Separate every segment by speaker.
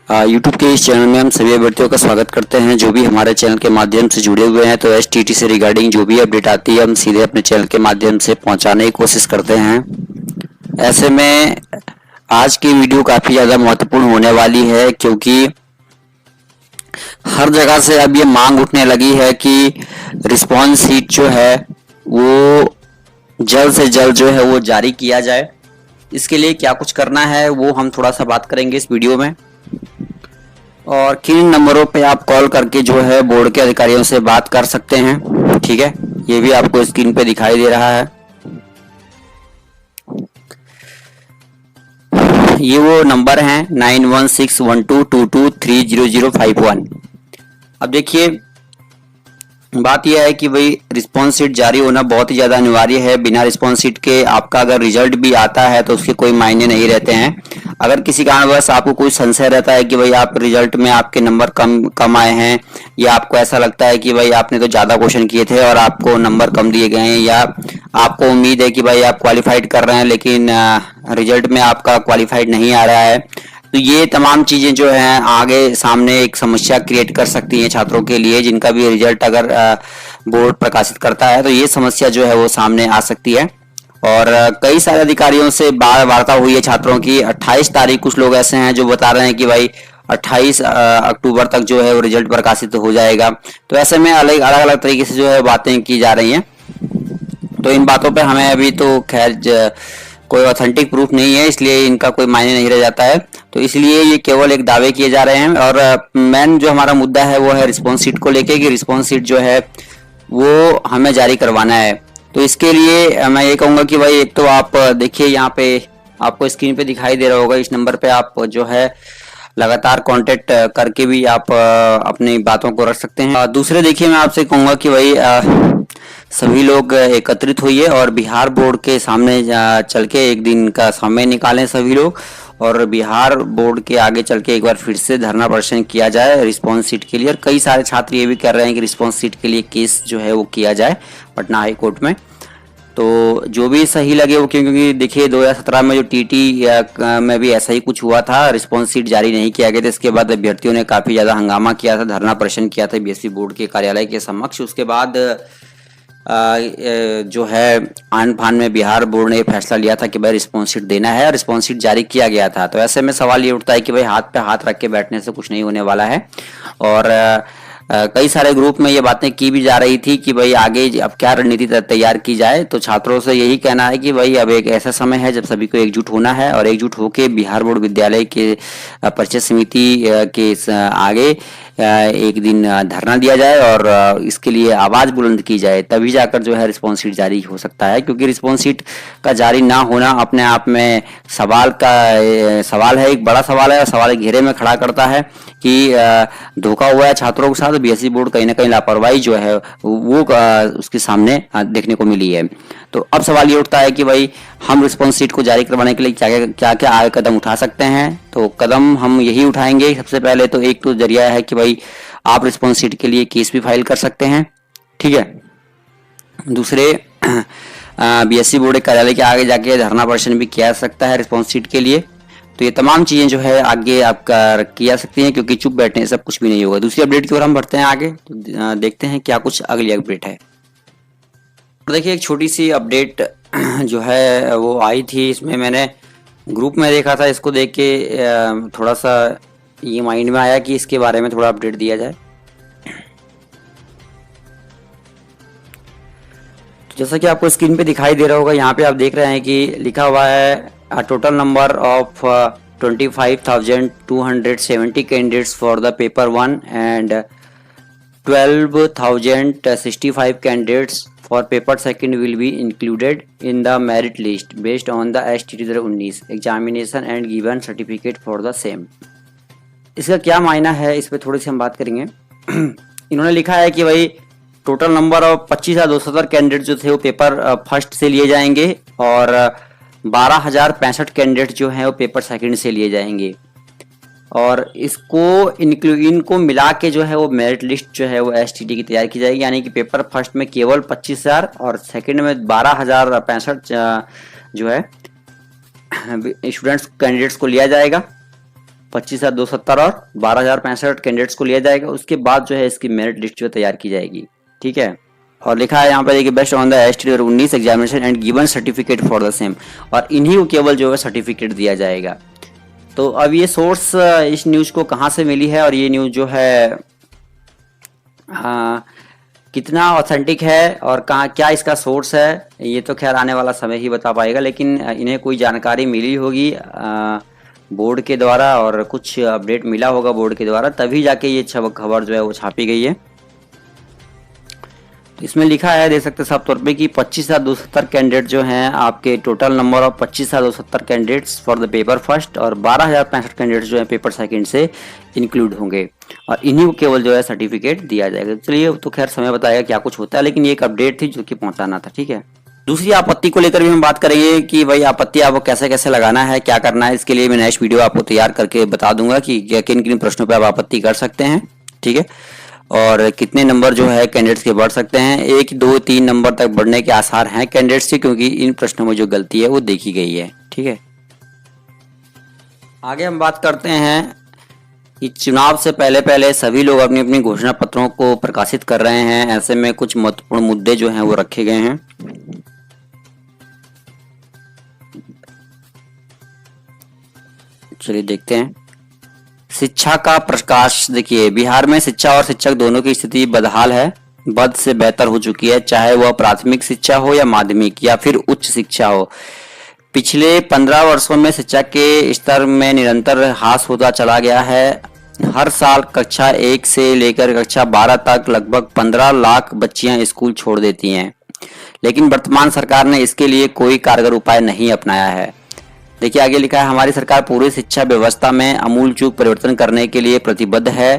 Speaker 1: YouTube के इस channel में हम सभी अभ्यर्थियों का स्वागत करते हैं जो भी हमारे चैनल के माध्यम से जुड़े हुए हैं। तो एसटीटी से रिगार्डिंग जो भी अपडेट आती है हम सीधे अपने चैनल के माध्यम से पहुंचाने की कोशिश करते हैं। ऐसे में आज की वीडियो काफ़ी ज़्यादा महत्वपूर्ण होने वाली है, क्योंकि हर जगह से अब ये मांग उठने लगी है कि रिस्पॉन्स शीट जो है वो जल्द से जल्द जो है वो जारी किया जाए। इसके लिए क्या कुछ करना है वो हम थोड़ा सा बात करेंगे इस वीडियो में, और किन नंबरों पे आप कॉल करके जो है बोर्ड के अधिकारियों से बात कर सकते हैं। ठीक है, ये भी आपको स्क्रीन पे दिखाई दे रहा है। ये वो नंबर हैं 916122230051। अब देखिए, बात यह है कि भाई रिस्पॉन्स शीट जारी होना बहुत ही ज़्यादा अनिवार्य है। बिना रिस्पॉन्स शीट के आपका अगर रिजल्ट भी आता है तो उसके कोई मायने नहीं रहते हैं। अगर किसी कारणवश आपको कोई संशय रहता है कि भाई आप रिजल्ट में आपके नंबर कम आए हैं, या आपको ऐसा लगता है कि भाई आपने तो ज़्यादा क्वेश्चन किए थे और आपको नंबर कम दिए गए हैं, या आपको उम्मीद है कि भाई आप क्वालिफाइड कर रहे हैं लेकिन रिजल्ट में आपका क्वालिफाइड नहीं आ रहा है, तो ये तमाम चीज़ें जो हैं आगे सामने एक समस्या क्रिएट कर सकती हैं छात्रों के लिए। जिनका भी रिजल्ट अगर बोर्ड प्रकाशित करता है तो ये समस्या जो है वो सामने आ सकती है। और कई सारे अधिकारियों से वार्ता हुई है छात्रों की। 28 तारीख कुछ लोग ऐसे हैं जो बता रहे हैं कि भाई 28 अक्टूबर तक जो है वो रिजल्ट प्रकाशित हो जाएगा। तो ऐसे में अलग अलग तरीके से जो है बातें की जा रही हैं। तो इन बातों पे हमें अभी तो खैर कोई ऑथेंटिक प्रूफ नहीं है, इसलिए इनका कोई मायने नहीं रह जाता है। तो इसलिए ये केवल एक दावे किए जा रहे हैं। और मेन जो हमारा मुद्दा है वो है रिस्पॉन्स शीट को लेके, कि रिस्पॉन्स शीट जो है वो हमें जारी करवाना है। तो इसके लिए मैं ये कहूँगा कि भाई एक तो आप देखिए, यहाँ पे आपको स्क्रीन पे दिखाई दे रहा होगा, इस नंबर पे आप जो है लगातार कांटेक्ट करके भी आप अपनी बातों को रख सकते हैं। दूसरे देखिए, मैं आपसे कहूँगा कि भाई सभी लोग एकत्रित होइए और बिहार बोर्ड के सामने चल के एक दिन का समय निकालें सभी लोग, और बिहार बोर्ड के आगे चल के एक बार फिर से धरना प्रदर्शन किया जाए रिस्पॉन्स शीट के लिए। और कई सारे छात्र ये भी कर रहे हैं कि रिस्पॉन्स शीट के लिए केस जो है वो किया जाए पटना हाई कोर्ट में। तो जो भी सही लगे वो, क्योंकि देखिए 2017 में जो टीटी में भी ऐसा ही कुछ हुआ था, रिस्पॉन्स शीट जारी नहीं किया गया था। इसके बाद अभ्यर्थियों ने काफ़ी ज़्यादा हंगामा किया था, धरना प्रदर्शन किया था बीएससी बोर्ड के कार्यालय के समक्ष। उसके बाद जो है आन फान में बिहार बोर्ड ने फैसला लिया था कि भाई रिस्पॉन्स शीट देना है, और रिस्पॉन्स शीट जारी किया गया था। तो ऐसे में सवाल ये उठता है कि भाई हाथ पे हाथ रख के बैठने से कुछ नहीं होने वाला है। और कई सारे ग्रुप में ये बातें की भी जा रही थी कि भाई आगे अब क्या रणनीति तैयार की जाए। तो छात्रों से यही कहना है कि भाई अब एक ऐसा समय है जब सभी को एकजुट होना है, और एकजुट होकर बिहार बोर्ड विद्यालय के परिषद समिति के आगे एक दिन धरना दिया जाए और इसके लिए आवाज़ बुलंद की जाए, तभी जाकर जो है रिस्पॉन्स शीट जारी हो सकता है। क्योंकि रिस्पॉन्स शीट का जारी ना होना अपने आप में सवाल है, एक बड़ा सवाल है, और सवाल घेरे में खड़ा करता है कि धोखा हुआ है छात्रों के साथ। बीएससी बोर्ड कहीं ना कहीं लापरवाही जो है वो उसके सामने देखने को मिली है। तो अब सवाल ये उठता है कि भाई हम रिस्पॉन्स शीट को जारी करवाने के लिए क्या क्या आगे कदम उठा सकते हैं। तो कदम हम यही उठाएंगे। सबसे पहले तो एक तो जरिया है कि भाई आप रिस्पॉन्स शीट के लिए केस भी फाइल कर सकते हैं। ठीक है, दूसरे बीएससी बोर्ड कार्यालय के आगे जाके धरना प्रदर्शन भी किया जा सकता है रिस्पॉन्स शीट के लिए। तो ये तमाम चीज़ें जो है आगे आपका की जा सकती हैं, क्योंकि चुप बैठने से सब कुछ भी नहीं होगा। दूसरी अपडेट की ओर हम बढ़ते हैं आगे, तो देखते हैं क्या कुछ अगली अपडेट है। देखिए, एक छोटी सी अपडेट जो है वो आई थी, इसमें मैंने ग्रुप में देखा था। इसको देख के थोड़ा सा ये माइंड में आया कि इसके बारे में थोड़ा अपडेट दिया जाए। तो जैसा कि आपको स्क्रीन पे दिखाई दे रहा होगा, यहाँ पे आप देख रहे हैं कि लिखा हुआ है total number of 25,270 candidates for the paper 1 and 12,065 candidates for paper 2 will be included in the merit list based on the STT 2019 examination and given certificate for the same। इसका क्या मायना है, इस पे थोड़ी सी हम बात करेंगे। इन्होंने लिखा है कि भाई टोटल नंबर ऑफ 25,270 कैंडिडेट जो थे वो पेपर फर्स्ट से लिए जाएंगे, और 12,065 कैंडिडेट जो हैं वो पेपर सेकंड से लिए जाएंगे। और इनको मिला के जो है वो मेरिट लिस्ट जो है वो एसटीटी की तैयार की जाएगी। यानी कि पेपर फर्स्ट में केवल 25,000 और सेकंड में 12,065 जो है स्टूडेंट्स कैंडिडेट्स को लिया जाएगा। 25,270 और 12,065 कैंडिडेट्स को लिया जाएगा। उसके बाद जो है इसकी मेरिट लिस्ट जो तैयार की जाएगी, ठीक है। और लिखा है यहाँ पर देखिए best on the S 19 examination and given certificate for the same, और इन्हीं को केवल जो है सर्टिफिकेट दिया जाएगा। तो अब ये सोर्स इस न्यूज़ को कहाँ से मिली है और ये न्यूज़ जो है कितना ऑथेंटिक है और कहाँ क्या इसका सोर्स है, ये तो खैर आने वाला समय ही बता पाएगा। लेकिन इन्हें कोई जानकारी मिली होगी बोर्ड के द्वारा और कुछ अपडेट मिला होगा बोर्ड के द्वारा, तभी जाके ये खबर जो है वो छापी गई है। तो इसमें लिखा है, देख सकते हैं साफ तौर पे कि 25,270 कैंडिडेट जो हैं आपके, total number of 25,270 candidates for the paper first और 12,065 कैंडिडेट्स जो है पेपर सेकंड से इंक्लूड होंगे और इन्हीं को केवल जो है सर्टिफिकेट दिया जाएगा। चलिए तो खैर समय बताएगा क्या कुछ होता है, लेकिन ये एक अपडेट थी जो कि पहुंचाना था, ठीक है। दूसरी आपत्ति को लेकर भी हम बात करेंगे कि भाई आपत्ति आपको कैसे कैसे लगाना है, क्या करना है। इसके लिए मैं नेक्स्ट वीडियो आपको तैयार करके बता दूंगा कि किन किन प्रश्नों पर आप आपत्ति कर सकते हैं, ठीक है, और कितने नंबर जो है कैंडिडेट्स के बढ़ सकते हैं। 1, 2, 3 नंबर तक बढ़ने के आसार हैं कैंडिडेट्स के, क्योंकि इन प्रश्नों में जो गलती है वो देखी गई है, ठीक है। आगे हम बात करते हैं कि चुनाव से पहले सभी लोग अपनी अपनी घोषणा पत्रों को प्रकाशित कर रहे हैं। ऐसे में कुछ महत्वपूर्ण मुद्दे जो हैं वो रखे गए हैं। चलिए देखते हैं। शिक्षा का प्रकाश, देखिए बिहार में शिक्षा और शिक्षक दोनों की स्थिति बदहाल है, बद से बेहतर हो चुकी है, चाहे वह प्राथमिक शिक्षा हो या माध्यमिक या फिर उच्च शिक्षा हो। पिछले 15 वर्षों में शिक्षा के स्तर में निरंतर ह्रास होता चला गया है। हर साल कक्षा 1 से लेकर कक्षा 12 तक लगभग 15 लाख बच्चियां स्कूल छोड़ देती हैं, लेकिन वर्तमान सरकार ने इसके लिए कोई कारगर उपाय नहीं अपनाया है। देखिए आगे लिखा है, हमारी सरकार पूरी शिक्षा व्यवस्था में आमूलचूल परिवर्तन करने के लिए प्रतिबद्ध है।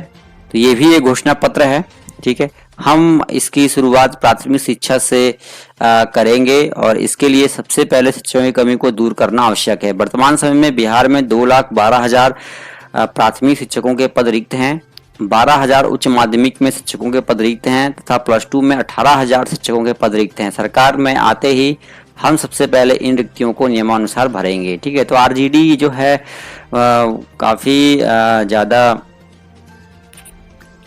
Speaker 1: तो ये भी एक घोषणा पत्र है, ठीक है। हम इसकी शुरुआत प्राथमिक शिक्षा से करेंगे और इसके लिए सबसे पहले शिक्षकों की कमी को दूर करना आवश्यक है। वर्तमान समय में बिहार में 2,12,000 प्राथमिक शिक्षकों के पद रिक्त हैं, 12,000 उच्च माध्यमिक में शिक्षकों के पद रिक्त हैं तथा प्लस 2 में 18,000 शिक्षकों के पद रिक्त हैं। सरकार में आते ही हम सबसे पहले इन रिक्तियों को नियमानुसार भरेंगे, ठीक है। तो आरजेडी जो है काफ़ी ज़्यादा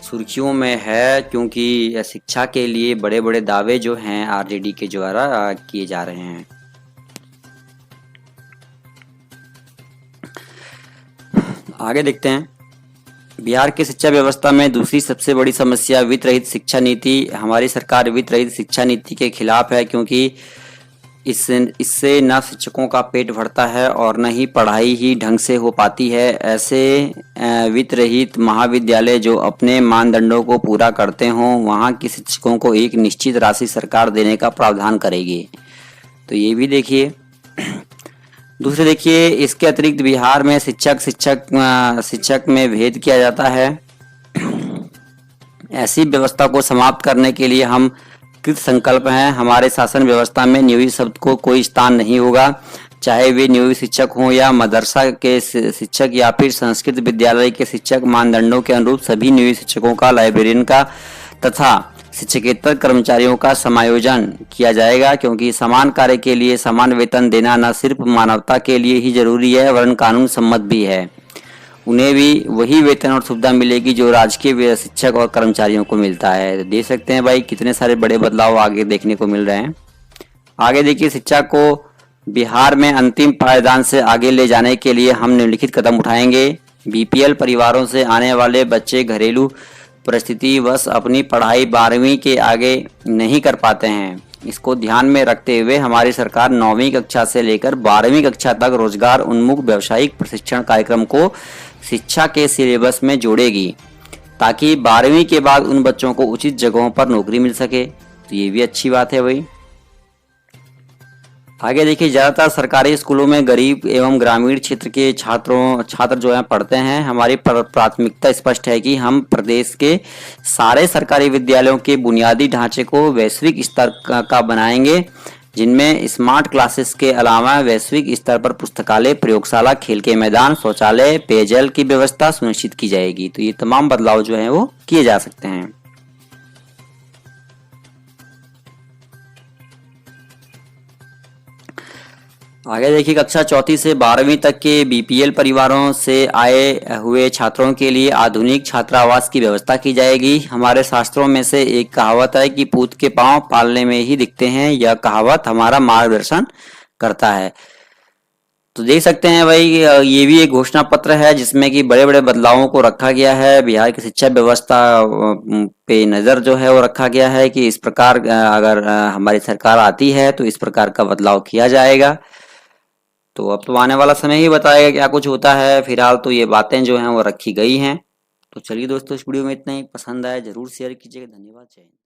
Speaker 1: सुर्खियों में है, क्योंकि शिक्षा के लिए बड़े बड़े दावे जो हैं आरजेडी के द्वारा किए जा रहे हैं। आगे देखते हैं। बिहार की शिक्षा व्यवस्था में दूसरी सबसे बड़ी समस्या वित्त रहित शिक्षा नीति। हमारी सरकार वित्त रहित शिक्षा नीति के खिलाफ है, क्योंकि इससे न शिक्षकों का पेट भरता है और न ही पढ़ाई ही ढंग से हो पाती है। ऐसे वित्त रहित महाविद्यालय जो अपने मानदंडों को पूरा करते हों, वहाँ के शिक्षकों को एक निश्चित राशि सरकार देने का प्रावधान करेगी। तो ये भी देखिए। दूसरे देखिए, इसके अतिरिक्त बिहार में शिक्षक में भेद किया जाता है। ऐसी व्यवस्था को समाप्त करने के लिए हम कृत संकल्प हैं। हमारे शासन व्यवस्था में नियोजित शब्द को कोई स्थान नहीं होगा, चाहे वे नियोजित शिक्षक हों या मदरसा के शिक्षक या फिर संस्कृत विद्यालय के शिक्षक। मानदंडों के अनुरूप सभी नियोजित शिक्षकों का, लाइब्रेरियन का तथा शिक्षकेतर कर्मचारियों का समायोजन किया जाएगा, क्योंकि समान कार्य के लिए समान वेतन देना न सिर्फ मानवता के लिए ही जरूरी है वरन कानून सम्मत भी है। उन्हें भी वही वेतन और सुविधा मिलेगी जो राजकीय शिक्षक और कर्मचारियों को मिलता है। देख सकते हैं भाई कितने सारे बड़े बदलाव आगे देखने को मिल रहे हैं। आगे देखिए, शिक्षा को बिहार में अंतिम पायदान से आगे ले जाने के लिए हम निम्नलिखित कदम उठाएंगे। बीपीएल परिवारों से आने वाले बच्चे घरेलू परिस्थिति वश अपनी पढ़ाई 12वीं के आगे नहीं कर पाते हैं। इसको ध्यान में रखते हुए हमारी सरकार 9वीं कक्षा से लेकर 12वीं कक्षा तक रोजगार उन्मुख व्यावसायिक प्रशिक्षण कार्यक्रम को शिक्षा के सिलेबस में जोड़ेगी, ताकि 12वीं के बाद उन बच्चों को उचित जगहों पर नौकरी मिल सके। तो ये भी अच्छी बात है भाई। आगे देखिए, ज़्यादातर सरकारी स्कूलों में गरीब एवं ग्रामीण क्षेत्र के छात्र जो हैं पढ़ते हैं। हमारी प्राथमिकता स्पष्ट है कि हम प्रदेश के सारे सरकारी विद्यालयों के बुनियादी ढांचे को वैश्विक स्तर का बनाएंगे, जिनमें स्मार्ट क्लासेस के अलावा वैश्विक स्तर पर पुस्तकालय, प्रयोगशाला, खेल के मैदान, शौचालय, पेयजल की व्यवस्था सुनिश्चित की जाएगी। तो ये तमाम बदलाव जो हैं वो किए जा सकते हैं। आगे देखिए, कक्षा चौथी से 12वीं तक के बीपीएल परिवारों से आए हुए छात्रों के लिए आधुनिक छात्रावास की व्यवस्था की जाएगी। हमारे शास्त्रों में से एक कहावत है कि पूत के पांव पालने में ही दिखते हैं। यह कहावत हमारा मार्गदर्शन करता है। तो देख सकते हैं भाई, ये भी एक घोषणा पत्र है जिसमें कि बड़े बड़े बदलावों को रखा गया है। बिहार की शिक्षा व्यवस्था पे नज़र जो है वो रखा गया है कि इस प्रकार अगर हमारी सरकार आती है तो इस प्रकार का बदलाव किया जाएगा। तो अब तो आने वाला समय ही बताएगा क्या कुछ होता है। फिलहाल तो ये बातें जो हैं वो रखी गई हैं। तो चलिए दोस्तों, इस वीडियो में इतना ही। पसंद आए जरूर शेयर कीजिएगा। धन्यवाद। जय हिंद।